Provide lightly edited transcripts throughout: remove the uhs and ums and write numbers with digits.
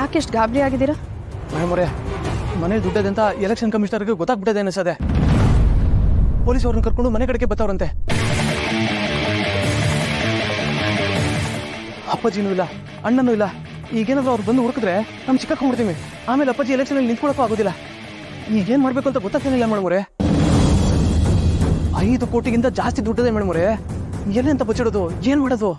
ಯಾಕೆ ಎಷ್ಟು ಗಾಬರಿ ಆಗಿದ್ದೀರಾ? ಮೇಡಮರೇ, ಮನೆ ದುಡ್ಡದೆ ಅಂತ ಎಲೆಕ್ಷನ್ ಕಮಿಷನರ್ಗೆ ಗೊತ್ತಾಗ್ಬಿಟ್ಟದೆ ಅನಿಸದೆ. ಪೊಲೀಸ್ ಅವ್ರನ್ನ ಕರ್ಕೊಂಡು ಮನೆ ಕಡೆಗೆ ಬರ್ತಾವ್ರಂತೆ. ಅಪ್ಪಾಜಿನೂ ಇಲ್ಲ, ಅಣ್ಣನೂ ಇಲ್ಲ. ಈಗೇನಾದ್ರೂ ಅವ್ರು ಬಂದು ಹುಡುಕಿದ್ರೆ ನಮ್ ಸಿಕ್ಕಾಕೊಂಡ್ಬಿಡ್ತೀವಿ. ಆಮೇಲೆ ಅಪ್ಪಾಜಿ ಎಲೆಕ್ಷನ್ ಅಲ್ಲಿ ನಿಂತ್ಕೊಳಕ್ಕೂ ಆಗೋದಿಲ್ಲ. ಈಗೇನ್ ಮಾಡ್ಬೇಕು ಅಂತ ಗೊತ್ತಾಗ್ತಾನಿಲ್ಲ ಮೇಡಮರೇ. 5 ಕೋಟಿಗಿಂತ ಜಾಸ್ತಿ ದುಡ್ಡದೆ ಮೇಡಮರೇ. ಎಲ್ಲಿ ಅಂತ ಬಚ್ಚಿಡೋದು, ಏನ್ ಮಾಡೋದು?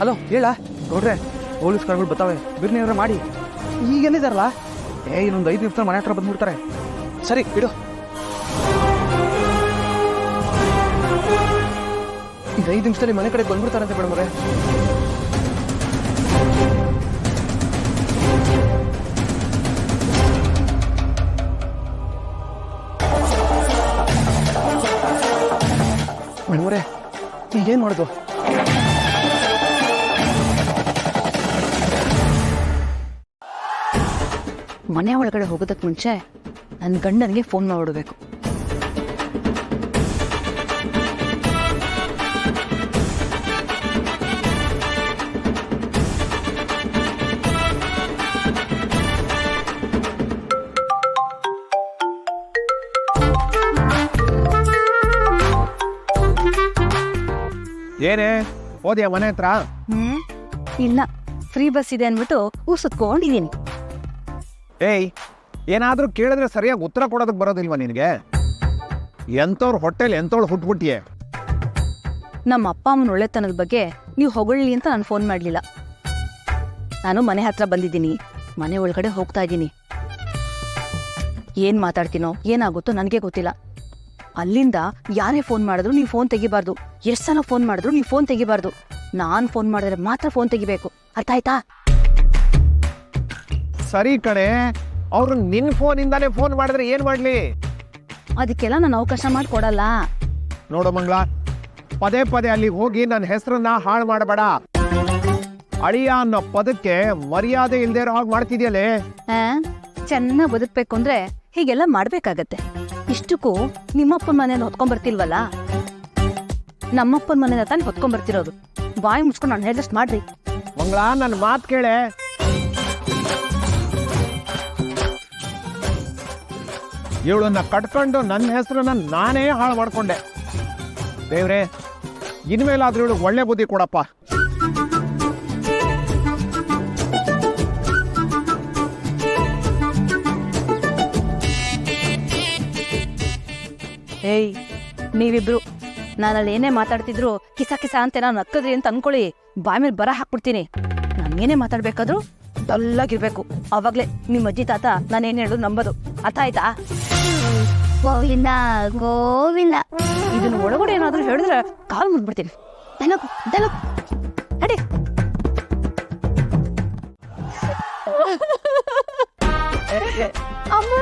ಹಲೋ, ಹೇಳ ನೋಡ್ರೆ, ಪೊಲೀಸ್ ಕಾರ್ಗಳು ಬರ್ತಾವೆ, ಬಿರ್ನಿಯವ್ರ ಮಾಡಿ. ಈಗ ಎಲ್ಲಿದಾರಲ್ಲ? ಇನ್ನೊಂದು 5 ನಿಮಿಷ ಮನೆ ಹತ್ರ ಬಂದ್ಬಿಡ್ತಾರೆ. ಸರಿ ಬಿಡು. ಈಗ 5 ನಿಮಿಷದಲ್ಲಿ ಮನೆ ಕಡೆ ಬಂದ್ಬಿಡ್ತಾರಂತೆ ಮೇಡಮರೇ. ಮೇಡಮರೇ, ಈಗೇನು ಮಾಡೋದು? ಮನೆ ಒಳಗಡೆ ಹೋಗೋದಕ್ಕೆ ಮುಂಚೆ ನನ್ನ ಗಂಡನಿಗೆ ಫೋನ್ ಮಾಡಿಬಿಡ್ಬೇಕು. ಏನೇ ಹೋದ್ಯಾ ಮನೆ ಹತ್ರ? ಇಲ್ಲ, ಫ್ರೀ ಬಸ್ ಇದೆ ಅಂದ್ಬಿಟ್ಟು ಸುತ್ಕೊಂಡಿದ್ದೀನಿ. ಏಯ್, ಏನಾದ್ರೂ ಕೇಳಿದ್ರೆ ಸರಿಯಾಗಿ ಉತ್ತರ ಕೊಡೋದಕ್ಕೆ ಬರೋದಿಲ್ವಾ ನಿನಗೆ? ಎಂತವ್ರ ಹೊಟ್ಟೆಲಿ ಎಂತವಳು ಹುಟ್ಬಿಟ್ಟಿಯೇ? ನಮ್ಮ ಅಪ್ಪ ಅಮ್ಮನ ಒಳ್ಳೆತನದ ಬಗ್ಗೆ ನೀವು ಹೊಗಳ್ಳಿ ಅಂತ ನಾನು ಫೋನ್ ಮಾಡಲಿಲ್ಲ. ನಾನು ಮನೆ ಹತ್ರ ಬಂದಿದ್ದೀನಿ, ಮನೆ ಒಳಗಡೆ ಹೋಗ್ತಾ ಇದ್ದೀನಿ. ಏನು ಮಾತಾಡ್ತೀನೋ ಏನಾಗುತ್ತೋ ನನಗೆ ಗೊತ್ತಿಲ್ಲ. ಅಲ್ಲಿಂದ ಯಾರೇ ಫೋನ್ ಮಾಡಿದ್ರು ನೀವು ಫೋನ್ ತೆಗಿಬಾರ್ದು. ಎಷ್ಟು ಸಲ ಫೋನ್ ಮಾಡಿದ್ರು ನೀವು ಫೋನ್ ತೆಗಿಬಾರ್ದು. ನಾನು ಫೋನ್ ಮಾಡಿದ್ರೆ ಮಾತ್ರ ಫೋನ್ ತೆಗಿಬೇಕು. ಅರ್ಥ ಆಯ್ತಾ? ಸರಿ ಕಣೆ, ಅವ್ರು ನಿನ್ ಫೋನಿಂದಾನೇ ಫೋನ್ ಮಾಡಿದ್ರೆ ಏನ್ ಮಾಡ್ಲಿ? ಅದಕ್ಕೆಲ್ಲ ನಾನು ಅವಕಾಶ ಮಾಡಿಕೊಡಲ್ಲ. ನೋಡು ಮಂಗಳ, ಪದೇ ಪದೇ ಅಲ್ಲಿಗೆ ಹೋಗಿ ನನ್ನ ಹೆಸರನ್ನ ಹಾಳು ಮಾಡಬೇಡ. ಅಳಿಯ ಅನ್ನೋ ಪದಕ್ಕೆ ಮರ್ಯಾದೆ ಇಲ್ದೇ ಇರೋ ಹಾಗೆ ಮಾಡ್ತಿದ್ಯಲ್ಲೇ. ಚೆನ್ನಾಗಿ ಬದುಕ್ಬೇಕು ಅಂದ್ರೆ ಹೀಗೆಲ್ಲ ಮಾಡ್ಬೇಕಾಗತ್ತೆ. ಇಷ್ಟಕ್ಕೂ ನಿಮ್ಮಪ್ಪನ ಮನೇನ ಹೊತ್ಕೊಂಡ್ಬರ್ತಿಲ್ವಲ್ಲ, ನಮ್ಮಪ್ಪನ ಮನೇನ ತಾನೇ ಹೊತ್ಕೊಂಡ್ಬರ್ತಿರೋದು. ಬಾಯಿ ಮುಚ್ಕೊಂಡು ನಾನು ಹೇಳ್ದಷ್ಟು ಮಾಡ್ರಿ. ಮಂಗಳ, ನನ್ನ ಮಾತು ಕೇಳೆ. ಇವಳನ್ನ ಕಟ್ಕೊಂಡು ನನ್ನ ಹೆಸರನ್ನ ನಾನೇ ಹಾಳು ಮಾಡ್ಕೊಂಡೆ. ದೇವ್ರೆ, ಇನ್ಮೇಲಾದ್ರೂ ಇವಳು ಒಳ್ಳೆ ಬುದ್ಧಿ ಕೊಡಪ್ಪ. ಏಯ್, ನೀವಿಬ್ರು ನಾನಲ್ಲಿ ಏನೇ ಮಾತಾಡ್ತಿದ್ರು ಕಿಸ ಕಿಸ ಅಂತ ನಾನು ನಕ್ಕದ್ರಿ ಅಂತ ಅನ್ಕೊಳ್ಳಿ, ಬಾಯಿ ಮೇಲೆ ಬರ ಹಾಕ್ಬಿಡ್ತೀನಿ. ನಾನೇನೇ ಮಾತಾಡ್ಬೇಕಾದ್ರು ಡಲ್ಲಾಗಿರ್ಬೇಕು. ಅವಾಗ್ಲೇ ನಿಮ್ಮ ಅಜ್ಜಿ ತಾತ ನಾನೇನು ಹೇಳೋದು ನಂಬೋದು. ಅರ್ಥ ಆಯ್ತಾ? ಗೋವಿಂದ ಗೋವಿಂದ. ಇದನ್ನ ಒಳಗಡೆ ಏನಾದ್ರೂ ಹೇಳಿದ್ರೆ ಕಾಲು ಮುದ್ಬಿಡ್ತೀನಿ. ನಡಿ. ಅಮ್ಮ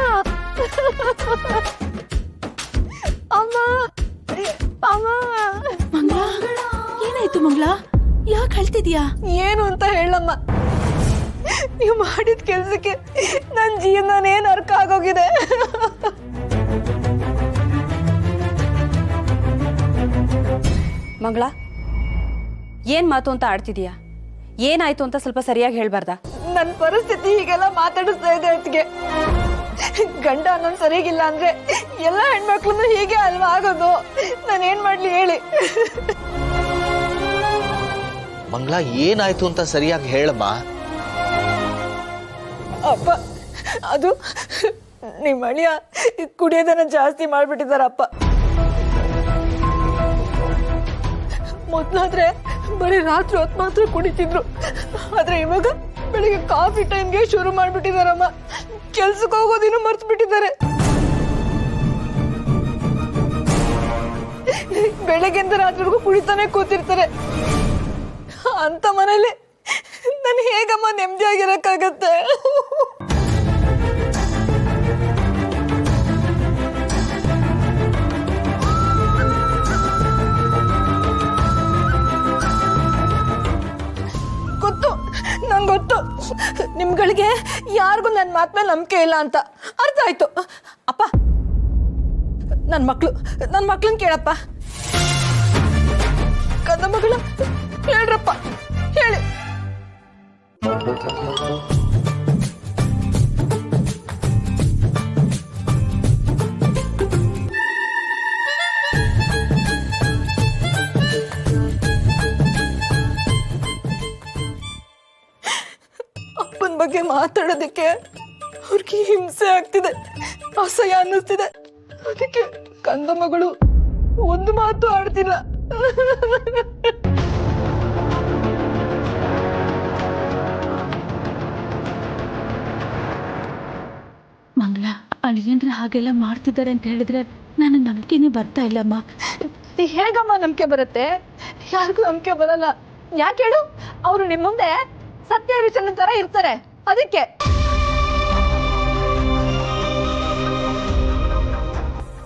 ಅಮ್ಮ ಅಮ್ಮ. ಮಂಗಳ, ಏನಾಯ್ತು ಮಂಗಳ? ಯಾಕೆ ಹೇಳ್ತಿದ್ಯಾ? ಏನು ಅಂತ ಹೇಳಮ್ಮ. ನೀವು ಮಾಡಿದ ಕೆಲ್ಸಕ್ಕೆ ನನ್ನ ಜೀವನನೇ ನರಕ ಆಗೋಗಿದೆ. ಮಂಗಳ, ಏನ್ ಮಾತು ಅಂತ ಆಡ್ತಿದೀಯಾ? ಏನಾಯ್ತು ಅಂತ ಸ್ವಲ್ಪ ಸರಿಯಾಗಿ ಹೇಳ್ಬಾರ್ದಾ? ನನ್ನ ಪರಿಸ್ಥಿತಿ ಹೀಗೆಲ್ಲ ಮಾತಾಡಿಸ್ತಾ ಇದೆ ಅದಕ್ಕೆ. ಗಂಡ ಅನ್ನೋದು ಸರಿಗಿಲ್ಲ ಅಂದ್ರೆ ಎಲ್ಲ ಹೆಣ್ಮಕ್ಳು ಹೀಗೆ ಅಲ್ವಾ ಆಗೋದು? ನಾನೇನ್ ಮಾಡ್ಲಿ ಹೇಳಿ? ಮಂಗಳ, ಏನಾಯ್ತು ಅಂತ ಸರಿಯಾಗಿ ಹೇಳಮ್ಮ. ಅಪ್ಪ, ಅದು ನಿಮ್ಮ ಅಳಿಯ ಕುಡಿಯೋದನ್ನ ಜಾಸ್ತಿ ಮಾಡ್ಬಿಟ್ಟಿದಾರಪ್ಪ. ಮೊದ್ಲಾದ್ರೆ ಬರೀ ರಾತ್ರಿ ಹೊತ್ತು ಮಾತ್ರ ಕುಡಿತಿದ್ರು, ಆದ್ರೆ ಇವಾಗ ಬೆಳಿಗ್ಗೆ ಕಾಫಿ ಟೈಮ್ಗೆ ಶುರು ಮಾಡ್ಬಿಟ್ಟಿದಾರಮ್ಮ. ಕೆಲ್ಸಕ್ಕೆ ಹೋಗೋದಿನ್ನು ಮರ್ತು ಬಿಟ್ಟಿದ್ದಾರೆ. ಬೆಳಗ್ಗೆಂದ ರಾತ್ರಿವರೆಗೂ ಕುಡಿತಾನೆ ಕೂತಿರ್ತಾರೆ. ಅಂತ ಮನೇಲಿ ನಾನು ಹೇಗಮ್ಮ ನೆಮ್ಮದಿಯಾಗಿರಕ್ಕಾಗತ್ತೆ? ಗೊತ್ತು, ನಂಗೆ ಗೊತ್ತು ನಿಮ್ಗಳಿಗೆ ಯಾರಿಗೂ ನನ್ನ ಮಾತ್ ಮೇಲೆ ನಂಬಿಕೆ ಇಲ್ಲ ಅಂತ ಅರ್ಥ ಆಯ್ತು. ಅಪ್ಪ, ನನ್ನ ಮಕ್ಳನ್ನ ಕೇಳಪ್ಪ. ಕದ ಮಗಳ ಹೇಳ್ರಪ್ಪ, ಹೇಳಿ. ಅಪ್ಪನ ಬಗ್ಗೆ ಮಾತಾಡೋದಕ್ಕೆ ಅವ್ರಿಗೆ ಹಿಂಸೆ ಆಗ್ತಿದೆ, ಅಸಹ್ಯ ಅನ್ನಿಸ್ತಿದೆ. ಅದಕ್ಕೆ ಕಂದ ಮಗಳು ಒಂದು ಮಾತು ಆಡ್ತಿಲ್ಲ. ಮಂಗಳ, ಅಳಿಯಂದ್ರೆ ಹಾಗೆಲ್ಲ ಮಾಡ್ತಿದ್ದಾರೆ ಅಂತ ಹೇಳಿದ್ರೆ ನಾನು ನಂಬಿಕೆನೇ ಬರ್ತಾ ಇಲ್ಲಮ್ಮ. ಹೇಗಮ್ಮ ನಂಬಿಕೆ ಬರುತ್ತೆ? ಯಾರಿಗೂ ನಂಬಿಕೆ ಬರಲ್ಲ. ಯಾಕೆ ಹೇಳು? ಅವರು ನಿಮ್ಮ ಮುಂದೆ ಸತ್ಯ ವಿಷಯ ತರ ಇರ್ತಾರೆ, ಅದಕ್ಕೆ.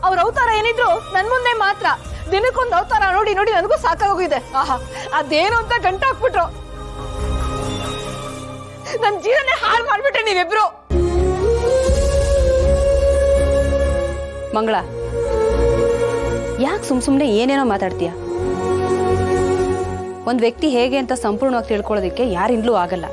ಅವ್ರ ಅವತಾರ ಏನಿದ್ರು ನನ್ ಮುಂದೆ ಮಾತ್ರ. ದಿನಕ್ಕೊಂದು ಅವತಾರ ನೋಡಿ ನೋಡಿ ನನಗೂ ಸಾಕಾಗೋಗಿದೆ. ಆಹಾ, ಅದೇನು ಅಂತ ಗಂಟು ಹಾಕ್ಬಿಟ್ರು. ನನ್ ಜೀವನ ಹಾಳು ಮಾಡ್ಬಿಟ್ರೆ ನೀವಿಬ್ರು. ಮಂಗಳ, ಯಾಕೆ ಸುಮ್ಮನೆ ಏನೇನೋ ಮಾತಾಡ್ತೀಯ? ಒಂದು ವ್ಯಕ್ತಿ ಹೇಗೆ ಅಂತ ಸಂಪೂರ್ಣವಾಗಿ ತಿಳ್ಕೊಳ್ಳೋದಕ್ಕೆ ಯಾರಿಂದಲೂ ಆಗಲ್ಲ.